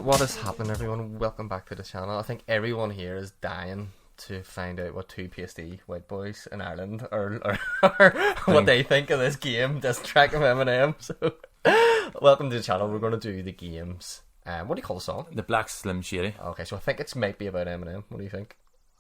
What is happening, everyone? Welcome back to the channel. I think everyone here is dying to find out what two PhD white boys in Ireland are what they think of this game, this track of Eminem. So, welcome to the channel. We're going to do the games. What do you call the song? The Black Slim Shady. Okay, so I think it might be about Eminem. What do you think?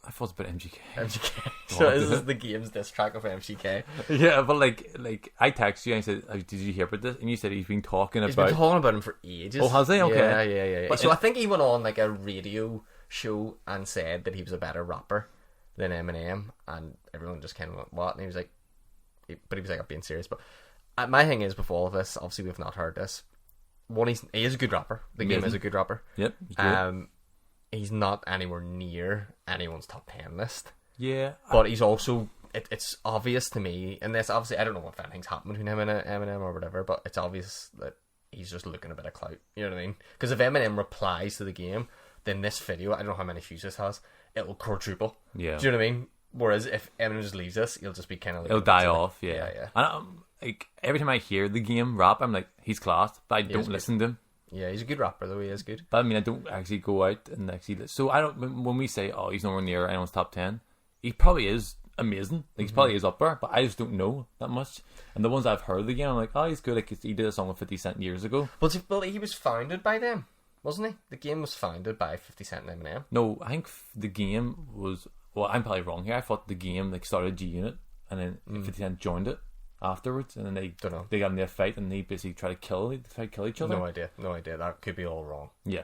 I thought it was about MGK. MGK. So this is the games, this track of MGK. Yeah, but like I texted you and I said, did you hear about this? And you said he's been talking about... He's been talking about him for ages. Oh, has he? Okay. Yeah. But so I think he went on like a radio show and said that he was a better rapper than Eminem, and everyone just kind of went, what? And he was like, I'm being serious. But my thing is, before all of this, obviously we've not heard this. One, he is a good rapper. The game is a good rapper. Yep. He's not anywhere near anyone's top 10 list. Yeah. But he's also, it's obvious to me, and this obviously, I don't know if anything's happened between him and Eminem or whatever, but it's obvious that he's just looking a bit of clout. You know what I mean? Because if Eminem replies to the game, then this video, I don't know how many views this has, it'll quadruple. Yeah. Do you know what I mean? Whereas if Eminem just leaves this, he'll just be kind of like... It'll die off, yeah. Yeah. And like, every time I hear the game rap, I'm like, he's class, but I don't listen to him. Yeah, he's a good rapper though, he is good. But I mean, I don't actually go out and actually... So I don't... When we say, oh, he's nowhere near anyone's top 10, he probably is amazing. Like, he probably is up there, but I just don't know that much. And the ones I've heard again, I'm like, oh, he's good. Like, he did a song with 50 Cent years ago. Well, he was founded by them, wasn't he? The game was founded by 50 Cent and Eminem. No, I think the game was... Well, I'm probably wrong here. I thought the game like started G-Unit, and then 50 Cent joined it afterwards, and then they got into a fight, and they basically tried to kill each other. No idea. That could be all wrong. Yeah.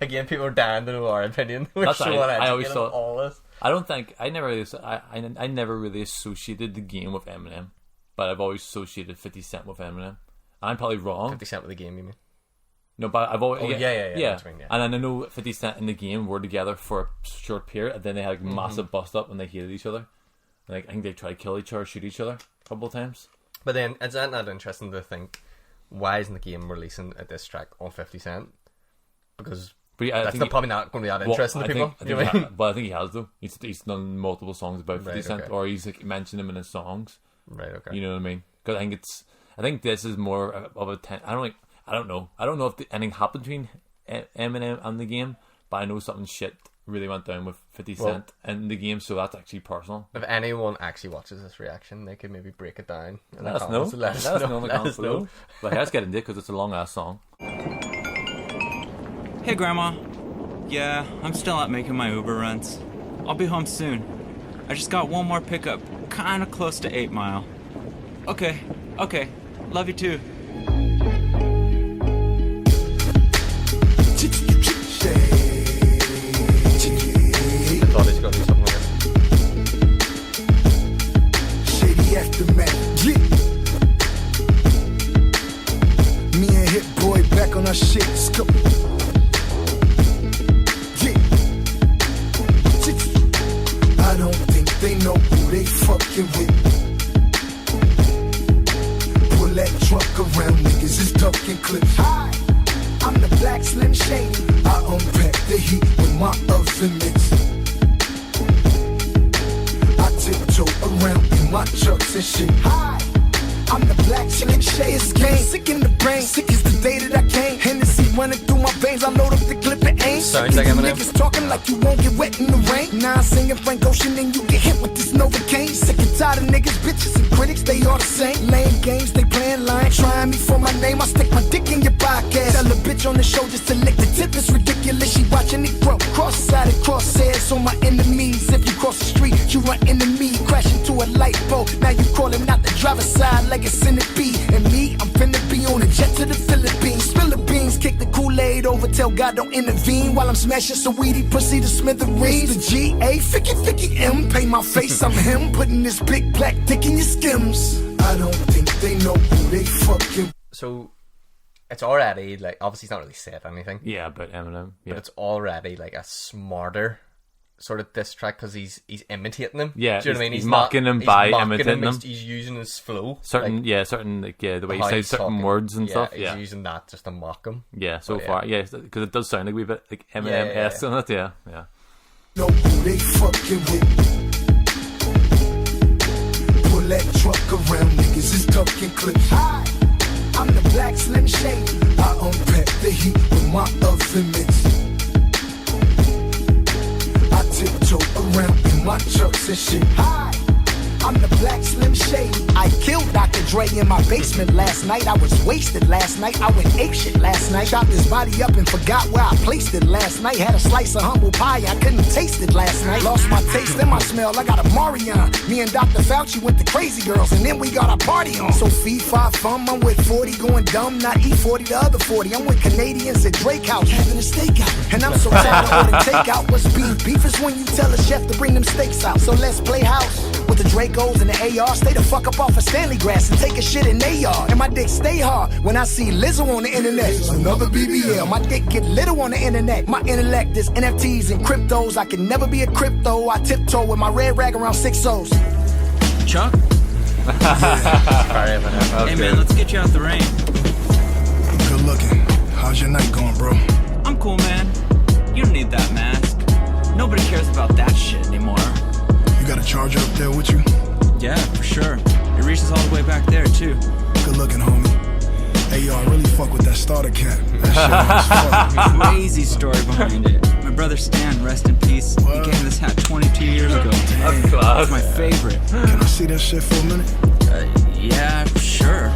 Again, people are dying to know our opinion. That's I always thought all this. I never really associated the game with Eminem, but I've always associated 50 Cent with Eminem. I'm probably wrong. 50 Cent with the game, you mean? No, but I've always... Yeah. And I know 50 Cent and the game were together for a short period, and then they had like massive bust up and they hated each other. Like, I think they tried to kill each other, shoot each other a couple of times. But then, is that not interesting to think, why isn't the game releasing a diss track on 50 Cent? Because that's probably not going to be that interesting to people. But I think he has, though. He's done multiple songs about 50 Cent, or he's like mentioned him in his songs. Right, okay. You know what I mean? Because I think this is more of a... I don't know if anything happened between Eminem and the game, but I know something shit really went down with 50 Cent and the game, so that's actually personal. If anyone actually watches this reaction, they could maybe break it down. Let us know. Let us know in the comments below. But let's get into it because it's a long ass song. Hey Grandma. Yeah, I'm still out making my Uber runs. I'll be home soon. I just got one more pickup, kinda close to 8 Mile. Okay. Love you too. Shady aftermath, yeah. Me and Hit Boy back on our shit, scope. Yeah. I don't think they know who they fucking with. Pull that truck around, niggas is ducking clips. Hi, I'm the Black Slim Shady. I unpack the heat with my oven mix. Tiptoe around in my trucks and shit. Hi, I'm the Black Slim Shady. It's game, sick in the brain, sick as the day that I came. Hennessy running through my veins, I load up the clip and aim. Sounds like Eminem. Niggas talking like you won't get wet in the rain. Now I'm singing Frank Ocean and you get hit with this Novocaine. Sick and tired of niggas, bitches and critics, they all the same. Lame games, they playing lying, trying me for my name. I stick my dick in your podcast. Tell a bitch on the show just to lick the tip, it's ridiculous. She watching it grow, cross-sided crosshairs on my enemies. If you cross the street, you run into me, crash into a light pole. Now you crawling out the driver's side like a centipede. And me, I'm finna be on a jet to the Philippines. Spill the beans, kick the Kool-Aid over, tell God don't intervene. While I'm smashing some weedy pussy to smithereens. The G-A, Ficky M, pay my face, I'm him. Putting this big black dick in your skims. I don't think they know who they fucking... So, it's already, like, obviously he's not really said anything. Yeah, but Eminem. Yeah. But it's already, like, a smarter sort of diss track because he's imitating him. Yeah, do you know what I mean? He's mocking him by imitating him. He's using his flow. Certain the way he says certain words and stuff. He's using that just to mock him. Yeah, far, because it does sound like a wee bit like Eminem-esque on it. Yeah. Know who they fucking with. Pull that truck around, nigga. niggas is talking clips. Hi, I'm the black Slim Shady. I unpack the heat with my oven mitts. I tiptoe around in my trucks and shit. Hi, I'm the black Slim Shady. I killed Dr. Dre in my basement last night. I was wasted last night. I went apeshit last night. Chopped his body up and forgot where I placed it last night. Had a slice of humble pie, I couldn't taste it last night. Lost my taste and my smell, I got a Marion. Me and Dr. Fauci went to Crazy Girls and then we got a party on. So fee, fi, fum, I'm with 40 going dumb. Not E40, the other 40. I'm with Canadians at Drake House having a stakeout. And I'm so tired of ordering takeout. What's beef? Beef is when you tell a chef to bring them steaks out. So let's play house with the Dracos and the AR. Stay the fuck up off of Stanley grass and take a shit in their yard. And my dick stay hard when I see Lizzo on the internet. Another BBL, my dick get little on the internet. My intellect is NFTs and cryptos. I can never be a crypto. I tiptoe with my red rag around 6 O's. Chuck? Sorry, Eminem. Hey man, let's get you out the rain. Good looking. How's your night going, bro? I'm cool, man. You don't need that mask. Nobody cares about that shit anymore. You got a charger up there with you? Yeah, for sure. It reaches all the way back there, too. Good looking, homie. Hey, y'all really fuck with that starter cap. That shit is fuck. Crazy story behind it. My brother Stan, rest in peace. He gave me this hat 22 years ago. It's my favorite. Can I see that shit for a minute? Yeah, sure.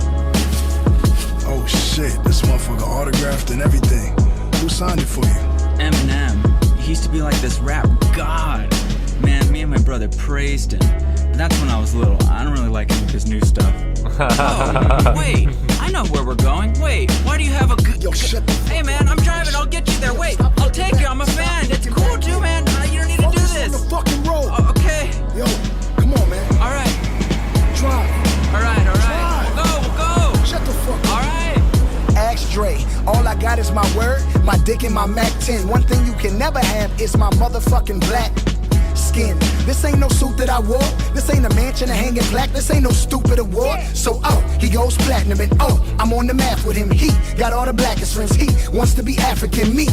Oh shit, this motherfucker autographed and everything. Who signed it for you? Eminem. He used to be like this rap god. Man, me and my brother praised him. And that's when I was little. I don't really like any of his new stuff. Oh, wait. I know where we're going. Wait, why do you have a Yo, shut the fuck Hey, man, I'm driving. I'll get you there. Wait, I'll take you. I'm a fan. It's cool, too, man. You don't need to do Focus on this. the fucking road. Oh, okay. Yo, come on, man. All right. Drive. All right. Go. Shut the fuck up. All right. Ask Dre, all I got is my word, my dick and my Mac 10. One thing you can never have is my motherfucking black skin. This ain't no suit that I wore. This ain't a mansion of hanging black. This ain't no stupid award. So he goes platinum and I'm on the map with him. He got all the blackest friends. He wants to be African. Me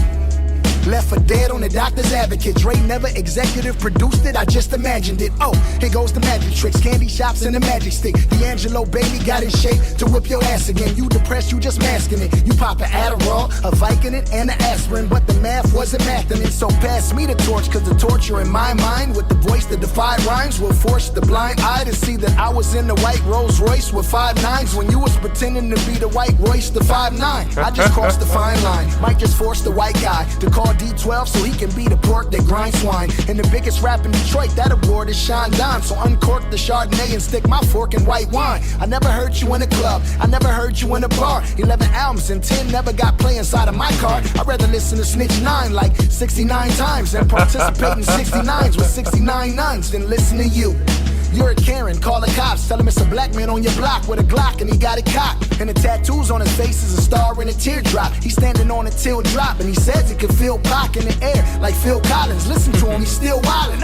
left for dead on the doctor's advocate. Dre never executive produced it, I just imagined it. Here goes the magic tricks, candy shops and the magic stick. D'Angelo baby got in shape to whip your ass again. You depressed, you just masking it. You pop an Adderall, a Vicodin, and an aspirin, but the math wasn't mathing it. So pass me the torch, cause the torture in my mind with the voice that defied rhymes will force the blind eye to see that I was in the white Rolls Royce with 5 nines when you was pretending to be the white Royce, the 5'9". I just crossed the fine line, might just force the white guy to call D12 so he can be the pork that grinds swine. And the biggest rap in Detroit, that award is Sean Don. So uncork the Chardonnay and stick my fork in white wine. I never heard you in a club, I never heard you in a bar. 11 albums and 10 never got play inside of my car. I'd rather listen to Snitch 9 like 69 times and participate in 69s with 69 nuns than listen to you. You're a Karen, call the cops, tell him it's a black man on your block with a Glock and he got it cocked. And the tattoos on his face is a star and a teardrop. He's standing on a till drop and he says he can feel Pac in the air like Phil Collins. Listen to him, he's still wildin'.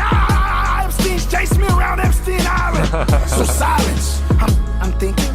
Epstein's chasing me around Epstein Island. So silence, I'm thinking,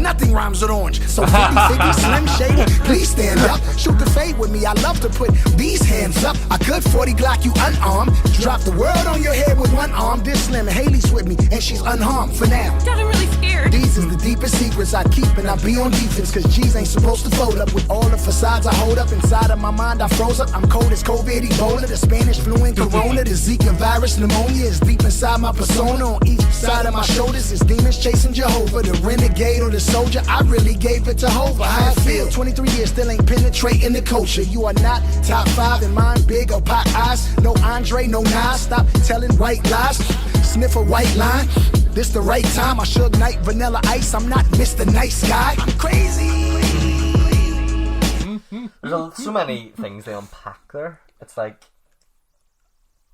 nothing rhymes with orange. So 50, Slim Shady, please stand up. Shoot the fade with me, I love to put these hands up. I could 40 Glock you unarmed. Drop the world on your head with one arm. This Slim and Haley's with me and she's unharmed for now. Dad, I'm really scared. These is the deepest secrets I keep and I be on defense. Cause G's ain't supposed to fold up with all the facades I hold up. Inside of my mind I froze up. I'm cold as COVID, Ebola, the Spanish flu and Corona. The Zika virus, pneumonia is deep inside my persona. On each side of my shoulders is demons chasing Jehovah. The renegade or the soldier, I really gave it to Hova. How I feel, 23 years still ain't penetrating the culture. You are not top 5 in mine, big or pop eyes. No Andre, no Nas, stop telling white lies. Sniff a white line, this the right time. I Suge Knight, Vanilla Ice, I'm not Mr. Nice Guy. I'm crazy. There's so many things they unpack there. It's like,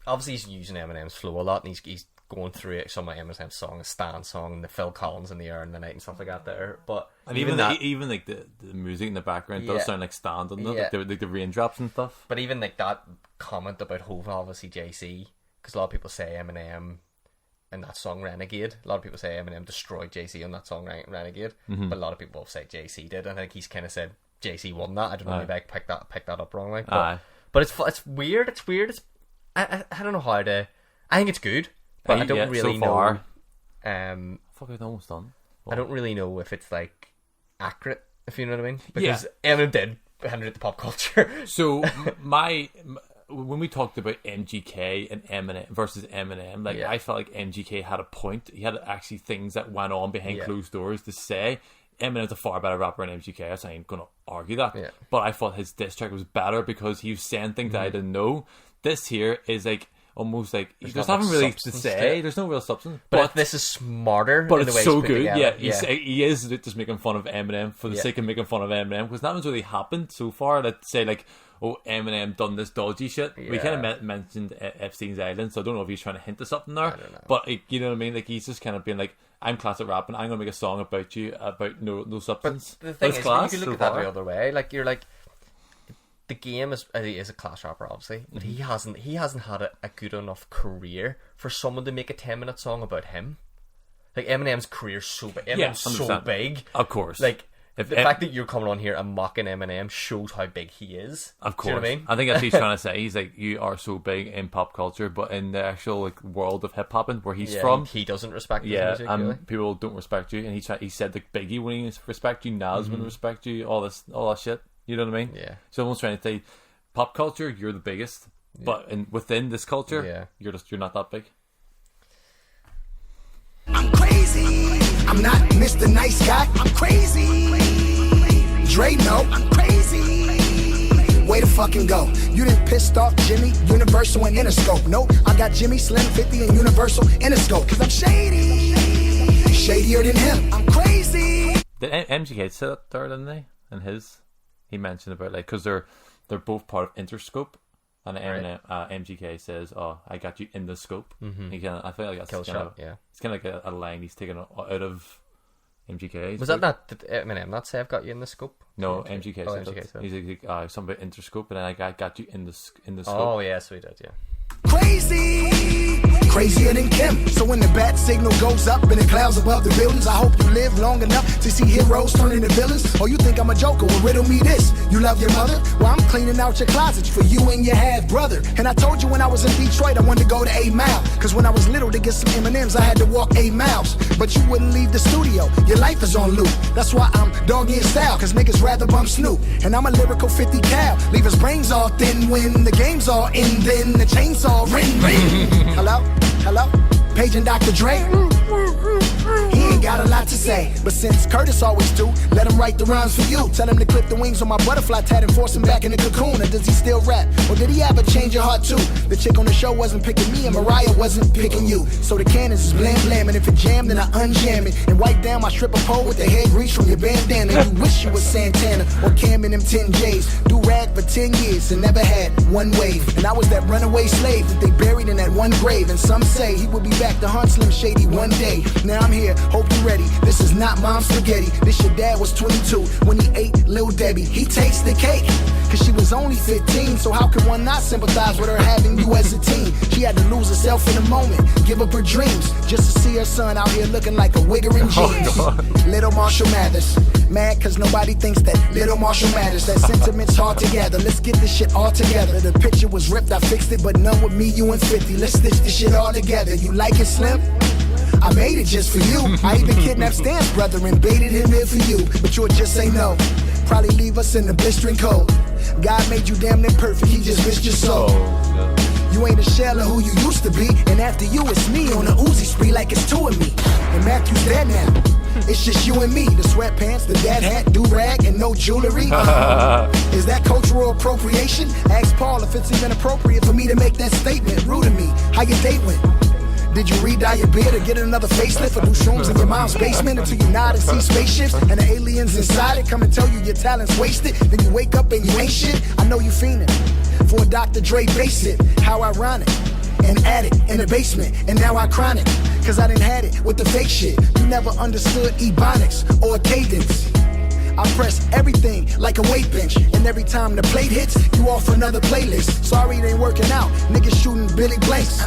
obviously he's using Eminem's flow a lot, and he's going through it. Some of Eminem's song, a Stan song, the Phil Collins in the Air in the Night and stuff like that there. But and even like the music in the background does sound like Stan, doesn't it? Yeah. Like the raindrops and stuff. But even like that comment about Hova, obviously JC, because a lot of people say Eminem in that song Renegade. A lot of people say Eminem destroyed JC on that song Renegade, but a lot of people say JC did. And I think he's kind of said JC won that. I don't know, maybe I picked that up wrong. Like, but it's weird. It's weird. I don't know how to. I think it's good, but I don't really know. Fuck, it's almost done. I don't really know if it's like accurate, if you know what I mean. Because Eminem did hinder the pop culture. So when we talked about MGK and Eminem versus Eminem, like I felt like MGK had a point. He had actually things that went on behind closed doors to say. Eminem's a far better rapper than MGK. So I ain't gonna argue that. Yeah. But I thought his diss track was better because he was saying things that I didn't know. This here is like almost like there's nothing really to say. There's no real substance. But this is smarter. But in the it's way so put good. Together. Yeah, he is just making fun of Eminem for the sake of making fun of Eminem, because nothing's really happened so far. Let's say like, oh, Eminem done this dodgy shit. We kind of mentioned Epstein's Island, so I don't know if he's trying to hint to something there. I don't know. But you know what I mean? Like he's just kind of being like, I'm classic rapping. I'm gonna make a song about you about no substance. But the thing is, class you can look at that the other way. Like you're like, the game is a class rapper, obviously, but he hasn't had a good enough career for someone to make a 10-minute song about him. Like Eminem's career's so big. Eminem's so big. Of course. Like the fact that you're coming on here and mocking Eminem shows how big he is. Of course. Do you know what I mean? I think that's what he's trying to say. He's like, you are so big in pop culture, but in the actual like world of hip hop and where he's from, he doesn't respect his music, and really. people don't respect you. And he said like Biggie wouldn't respect you, Nas wouldn't respect you, all that shit. You know what I mean? Yeah. So everyone's trying to say, pop culture, you're the biggest, but within this culture, you're not that big. I'm crazy. I'm not Mr. Nice Guy. I'm crazy. Dre, no, I'm crazy. Way to fucking go. You didn't pissed off Jimmy, Universal, and Interscope. Nope, I got Jimmy, Slim, 50, and Universal, Interscope. Cause I'm shady. Shadier than him. I'm crazy. Did MGK say that there, didn't they? And he mentioned about like, cause they're both part of Interscope. And Eminem, MGK says, "Oh, I got you in the scope." I feel like that's Kill kind shot, of, it's kind of like a line he's taken out of MGK. Was that not did Eminem not say I've got you in the scope? No, MGK said that. He's like, something about Interscope, and then I got you in the scope. Oh yeah, so he did, yeah. Crazy, crazier than Kim. So when the bat signal goes up in the clouds above the buildings, I hope you live long enough to see heroes turn into villains. Or you think I'm a joker? Well, riddle me this. You love your mother? Well, I'm cleaning out your closets for you and your half brother. And I told you when I was in Detroit, I wanted to go to 8 Mile. Cause when I was little to get some M&Ms, I had to walk 8 miles. But you wouldn't leave the studio. Your life is on loop. That's why I'm doggy in style. Cause niggas rather bump Snoop. And I'm a lyrical 50 cal. Leave his brains all thin when the game's all in. Then the chainsaw ring, ring. Hello? Hello? Page and Dr. Dre. He ain't got a lot to say, but since Curtis always do, let him write the rhymes for you. Tell him to clip the wings on my butterfly tat and force him back in the cocoon. Or does he still rap? Or did he ever change your heart too? The chick on the show wasn't picking me and Mariah wasn't picking you. So the cannons is blam blam, and if it jammed then I unjam it and wipe down my stripper pole with the hair grease from your bandana. You wish you was Santana or Cam in them 10 J's. Do rag for 10 years and never had one wave. And I was that runaway slave that they buried in that one grave. And some say he would be back to hunt Slim Shady one day. Now I'm here, hope you ready. This is not mom's spaghetti. This your dad was 22 when he ate Lil Debbie. He takes the cake, cause she was only 15. So how could one not sympathize with her having you as a teen? She had to lose herself in a moment, give up her dreams, just to see her son out here looking like a wigger in jeans. Little Marshall Mathers, mad cause nobody thinks that Little Marshall matters. That sentiment's hard to gather. Let's get this shit all together. The picture was ripped, I fixed it, but none with me, you and 50. Let's stitch this shit all together. You like it, Slim? I made it just for you. I even kidnapped Stan's brother and baited him here for you. But you'll just say no. Probably leave us in the blistering cold. God made you damn near perfect, he just risked your soul. You ain't a shell of who you used to be. And after you, it's me on a Uzi spree like it's two of me. And Matthew's dead now. It's just you and me. The sweatpants, the dad hat, do-rag, and no jewelry. Is that cultural appropriation? Ask Paul if it's even appropriate for me to make that statement. Rude to me. How your date went? Did you re-dye your beard or get another facelift or do shrooms in your mom's basement until you nod and see spaceships and the aliens inside it come and tell you your talent's wasted? Then you wake up and you ain't shit. I know you fiending for a Dr. Dre bass it. How ironic. And add it in the basement, and now I chronic. Cause I done had it with the fake shit. You never understood ebonics or cadence. I press everything like a weight bench, and every time the plate hits, you offer another playlist. Sorry it ain't working out, niggas shooting Billy Blanks.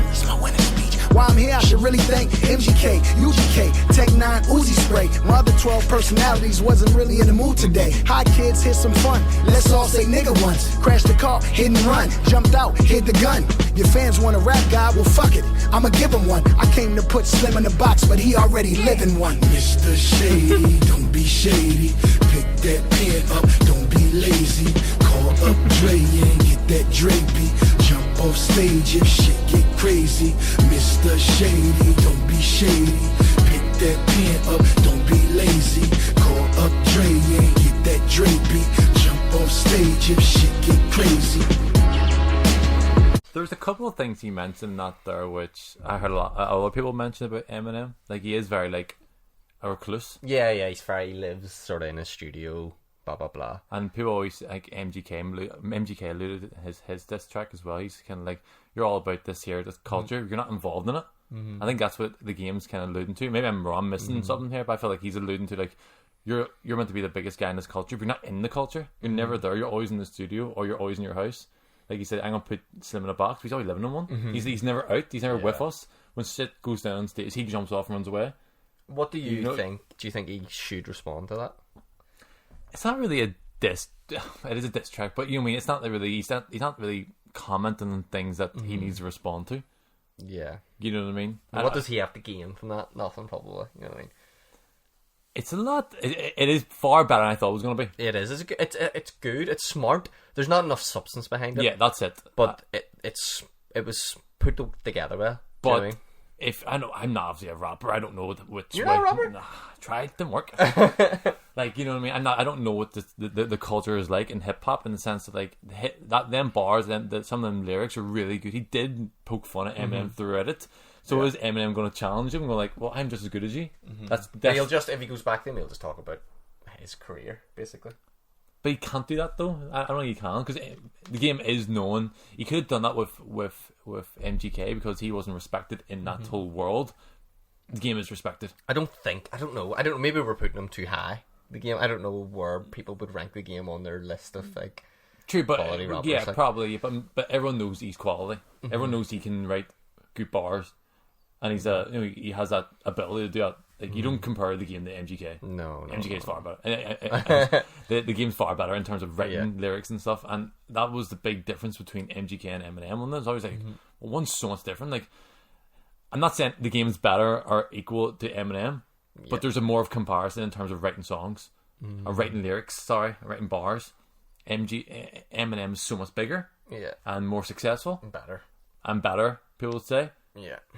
It's my winning speech. While I'm here, I should really thank MGK, UGK, Tech 9, Uzi Spray. My other 12 personalities wasn't really in the mood today. Hi kids, here's some fun. Let's all say nigga once. Crashed the car, hit and run. Jumped out, hid the gun. Your fans want a rap guy? Well, fuck it. I'ma give him one. I came to put Slim in the box, but he already live in one. Mr. Shady, don't be shady. Pick that pen up, don't be lazy. Call up Dre and get that Dre beat. Jump off stage if shit get crazy. Mr. Shady, don't be shady. Pick that pen up, don't be lazy. Call up Dre and get that Dre beat. Jump off stage if shit get crazy. There's a couple of things he mentioned not there, which I heard a lot of people mention about Eminem. Like, he is very, like, a recluse. Yeah, he lives sort of in a studio, blah, blah, blah. And people always, like, MGK alluded to his diss track as well. He's kind of like, you're all about this culture. You're not involved in it. I think that's what the game's kind of alluding to. Maybe I'm wrong, missing something here, but I feel like he's alluding to, like, you're meant to be the biggest guy in this culture, but you're not in the culture. You're never there. You're always in the studio, or you're always in your house. Like he said, I'm going to put Slim in a box. He's always living in one. He's never out. He's never with us. When shit goes down on stage, he jumps off and runs away. What do you think? Do you think he should respond to that? It's not really a diss. It is a diss track, but you know what I mean. It's not really. He's not really commenting on things that he needs to respond to. Yeah, you know what I mean. What does he have to gain from that? Nothing, probably. You know what I mean. It's a lot. It is far better than I thought it was going to be. It is. It's good. It's smart. There's not enough substance behind it. Yeah, that's it. But it was put together well. But you know? if I know, I'm not obviously a rapper. I don't know which. You're not a rapper. Nah, tried, didn't work. Like, you know what I mean. I don't know what the culture is like in hip hop, in the sense of like them bars, some of them lyrics are really good. He did poke fun at Eminem throughout it. So is Eminem going to challenge him and go like, well, I'm just as good as you? That's he'll just, if he goes back to him, he'll just talk about his career, basically. But he can't do that though. I don't think he can, because the game is known. He could have done that with MGK, because he wasn't respected in that whole world. The game is respected. I don't know. Maybe we're putting him too high. The game, I don't know where people would rank the game on their list of like true, but quality rappers. Yeah, like. Probably. But everyone knows he's quality. Everyone knows he can write good bars. And he has that ability to do that. Like, you don't compare the game to MGK. No. MGK is far better. The game's far better in terms of writing lyrics and stuff. And that was the big difference between MGK and Eminem. And there's always like, well, one's so much different. Like, I'm not saying the game's better or equal to Eminem, but there's a more of comparison in terms of writing songs or writing lyrics. Writing bars. Eminem is so much bigger, and more successful, better. People would say,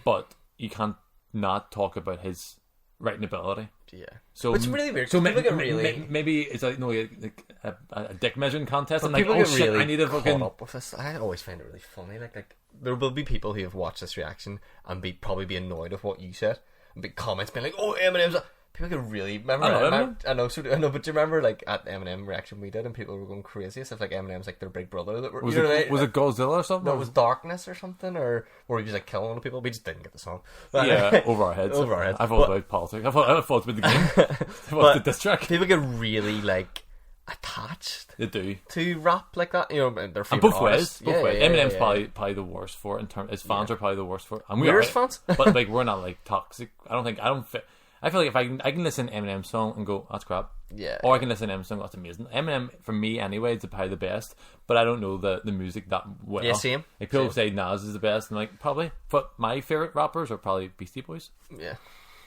but you can't not talk about his writing ability. Yeah. So it's really weird. So people get really maybe it's like a dick measuring contest, but and like, people oh get shit, really I need to fucking caught up with this. I always find it really funny. Like there will be people who have watched this reaction and probably be annoyed with what you said, and be comments being like, "Oh, Eminem's." People get really remember. I know, but do you remember like at Eminem reaction we did, and people were going crazy as if like Eminem's like their big brother. That was it Godzilla or something? No, it was Darkness or something, or where he was like killing all the people. We just didn't get the song. But, yeah, over our heads. I thought about politics. I thought about the game. But the diss track. People get really like attached. They do to rap like that. You know, their favorite both ways. Eminem's probably the worst for it. In terms, his fans are probably the worst for it. And we're fans, but like we're not like toxic. I don't fit. I feel like if I can listen to Eminem's song and go, that's crap. Yeah. Or I can listen to Eminem's song, that's amazing. Eminem, for me anyway, is probably the best. But I don't know the music that well. Yeah, same. Like people say Nas is the best, and like probably. But my favourite rappers are probably Beastie Boys. Yeah.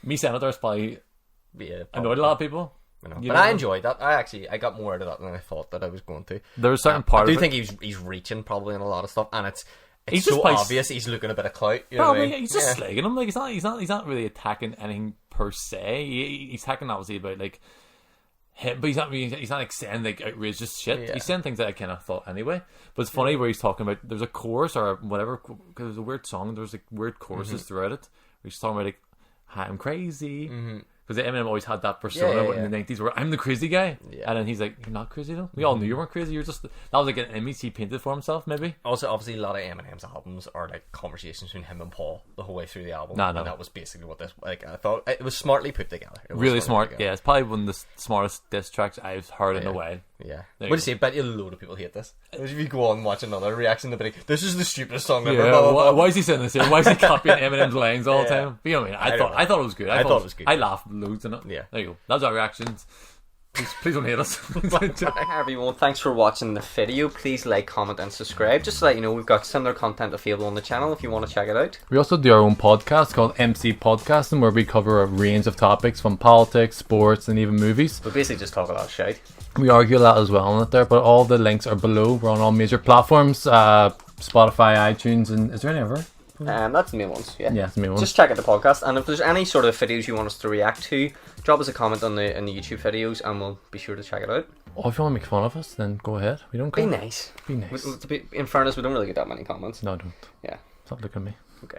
Me Senator's probably annoyed a lot of people. But I enjoyed that. I got more out of that than I thought that I was going to. There's a certain part of it. I do think he's reaching probably in a lot of stuff, and it's so obvious he's looking a bit of clout. You know what I mean? He's just slagging him. Like he's not really attacking anything per se. He's attacking obviously about like him, but he's not like saying like outrageous shit. Yeah. He's saying things that I kind of thought anyway. But it's funny where he's talking about there's a chorus or whatever, because there's a weird song. There's like weird choruses throughout it. Where he's talking about like, I'm crazy. Because Eminem always had that persona in the 90s where I'm the crazy guy. Yeah. And then he's like, you're not crazy though? We all knew you weren't crazy. You're just... That was like an image he painted for himself, maybe. Also, obviously, a lot of Eminem's albums are like conversations between him and Paul the whole way through the album. No. And that was basically what this... Like, I thought... It was smartly put together. Really smart. Yeah, it's probably one of the smartest diss tracks I've heard in a while. Yeah. There you What do you go. say? Bet you a load of people hate this. If you go on and watch another reaction, they'll be like, this is the stupidest song ever. Yeah, blah, blah, blah. why is he saying this here? Why is he copying Eminem's lines all the Yeah. time? But you know what I mean? I don't know. I thought it was good. I thought it was good. I laughed loads in it. Yeah. There you go. That's our reactions. Please don't hate us. Hi everyone, thanks for watching the video. Please like, comment and subscribe. Just to let you know, we've got similar content available on the channel if you want to check it out. We also do our own podcast called MCPodcasting, where we cover a range of topics from politics, sports, and even movies. We basically just talk a lot of shit. We argue a lot as well on it there, but all the links are below. We're on all major platforms, Spotify, iTunes, and is there any other? That's the main ones, yeah. Yeah, it's the main one. Just check out the podcast, and if there's any sort of videos you want us to react to, drop us a comment in the YouTube videos, and we'll be sure to check it out. Or if you want to make fun of us, then go ahead. We don't Be care. nice. Be nice. In fairness, we don't really get that many comments. No, don't. Yeah. Stop looking at me. Okay.